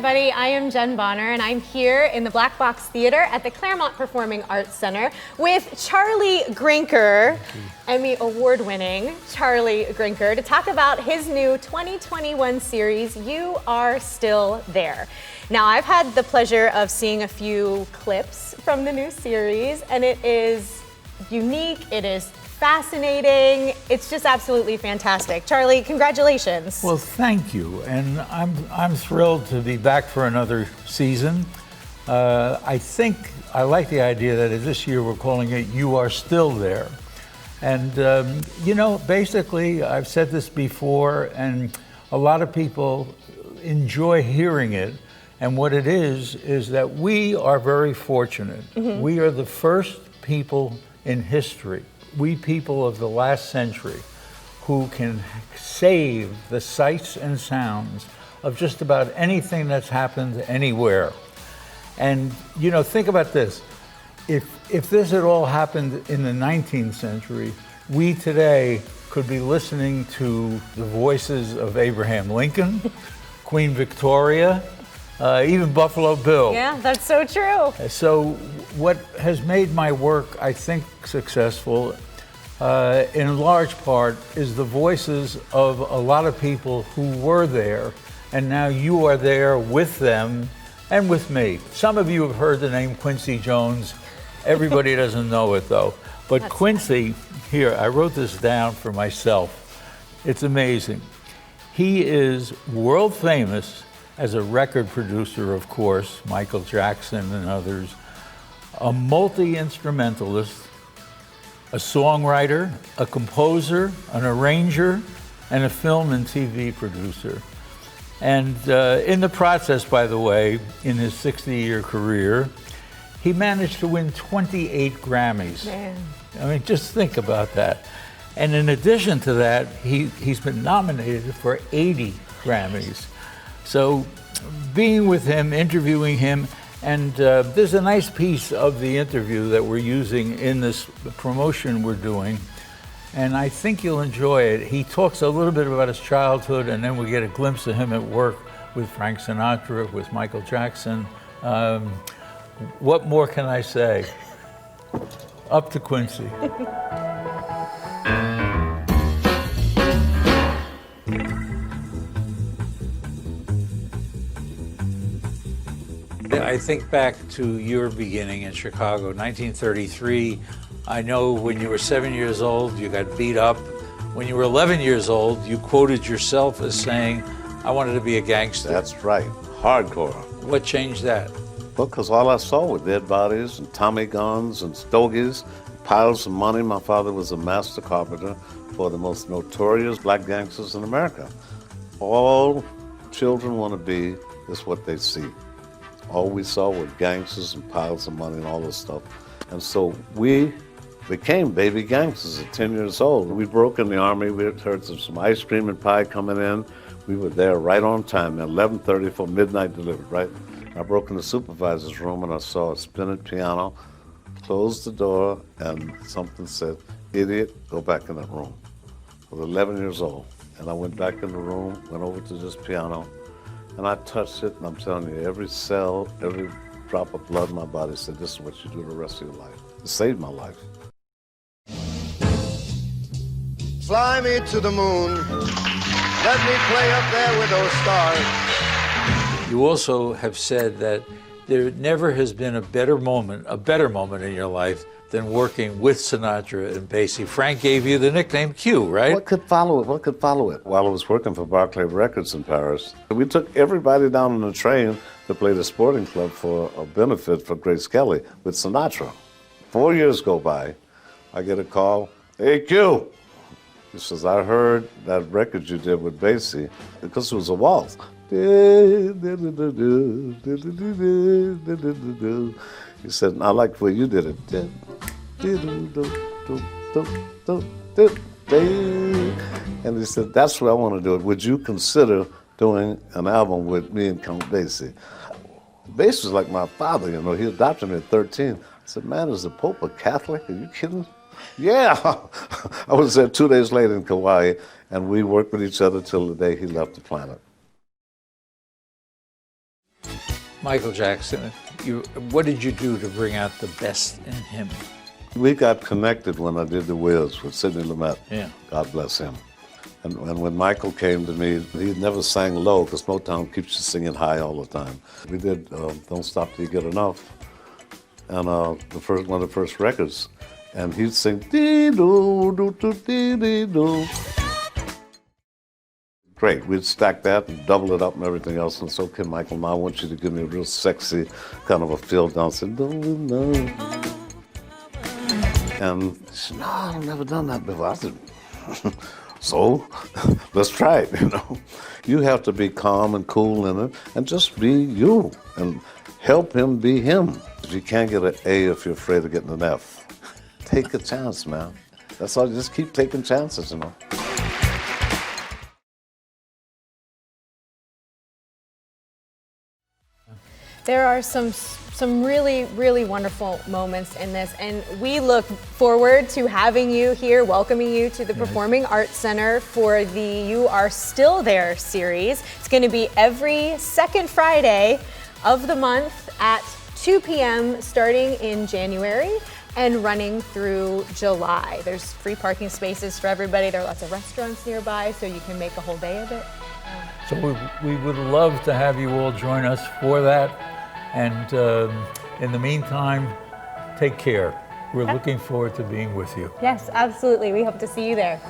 everybody. I am Jen Bonner, and I'm here in the Black Box Theater at the Claremont Performing Arts Center with Charlie Grinker, Emmy Award-winning Charlie Grinker, to talk about his new 2021 series, You Are Still There. Now, I've had the pleasure of seeing a few clips from the new series, and it is unique, it is fascinating. It's just absolutely fantastic. Charlie, congratulations. Well, thank you, and I'm thrilled to be back for another season. I think I like the idea that this year we're calling it You Are Still There. And you know, basically, I've said this before, and a lot of people enjoy hearing it. And what it is that we are very fortunate. We are the first people in history, we people of the last century, who can save the sights and sounds of just about anything that's happened anywhere. And you know, think about this. If this had all happened in the 19th century, we today could be listening to the voices of Abraham Lincoln, Queen Victoria, even Buffalo Bill. Yeah, that's so true. So what has made my work, I think, successful, in large part, is the voices of a lot of people who were there, and now you are there with them and with me. Some of you have heard the name Quincy Jones. Everybody doesn't know it, though. But that's Quincy, here, I wrote this down for myself. It's amazing. He is world famous as a record producer, of course, Michael Jackson and others, a multi-instrumentalist, a songwriter, a composer, an arranger, and a film and TV producer. And in the process, by the way, in his 60-year career, he managed to win 28 Grammys. Man. I mean, just think about that. And in addition to that, he's been nominated for 80 Grammys. So being with him, interviewing him, and there's a nice piece of the interview that we're using in this promotion we're doing, and I think you'll enjoy it. He talks a little bit about his childhood, and then we get a glimpse of him at work with Frank Sinatra, with Michael Jackson. What more can I say? Up to Quincy. I think back to your beginning in Chicago, 1933. I know when you were 7 years old, you got beat up. When you were 11 years old, you quoted yourself as saying, I wanted to be a gangster. That's right, hardcore. What changed that? Well, because all I saw were dead bodies and Tommy guns and stogies, piles of money. My father was a master carpenter for the most notorious black gangsters in America. All children want to be is what they see. All we saw were gangsters and piles of money and all this stuff. And so we became baby gangsters at 10 years old. We broke in the Army. We had heard of some ice cream and pie coming in. We were there right on time at 11:30 for midnight delivery, right? I broke in the supervisor's room and I saw a spinning piano, closed the door, and something said, idiot, go back in that room. I was 11 years old. And I went back in the room, went over to this piano, and I touched it, and I'm telling you, every cell, every drop of blood in my body said, this is what you do the rest of your life. It saved my life. Fly me to the moon. Let me play up there with those stars. You also have said that there never has been a better moment in your life than working with Sinatra and Basie. Frank gave you the nickname Q, right? What could follow it? What could follow it? While I was working for Barclay Records in Paris, we took everybody down on the train to play the Sporting Club for a benefit for Grace Kelly with Sinatra. 4 years go by, I get a call, hey Q. He says, I heard that record you did with Basie, because it was a waltz. He said, I like the way you did it. And he said, that's where I want to do it. Would you consider doing an album with me and Count Basie? Basie was like my father, you know. He adopted me at 13. I said, man, is the Pope a Catholic? Are you kidding? Yeah. I was there 2 days later in Kauai, and we worked with each other till the day he left the planet. Michael Jackson, what did you do to bring out the best in him? We got connected when I did The Wiz with Sidney Lumet. Yeah. God bless him. And when Michael came to me, he never sang low because Motown keeps you singing high all the time. We did Don't Stop Till You Get Enough, and one of the first records, and he'd sing dee-doo, doo-doo, dee-dee-doo. Great, we'd stack that and double it up and everything else, and so, okay, Michael, now I want you to give me a real sexy kind of a feel down, saying, and she said, no, I've never done that before. I said, so, let's try it, you know. You have to be calm and cool in it and just be you and help him be him. If you can't get an A if you're afraid of getting an F, take a chance, man. That's all, just keep taking chances, you know. There are some really, really wonderful moments in this, and we look forward to having you here, welcoming you to the Performing Arts Center for the You Are Still There series. It's going to be every second Friday of the month at 2 p.m. starting in January and running through July. There's free parking spaces for everybody. There are lots of restaurants nearby, so you can make a whole day of it. So we would love to have you all join us for that. And in the meantime, take care. We're looking forward to being with you. Yes, absolutely. We hope to see you there.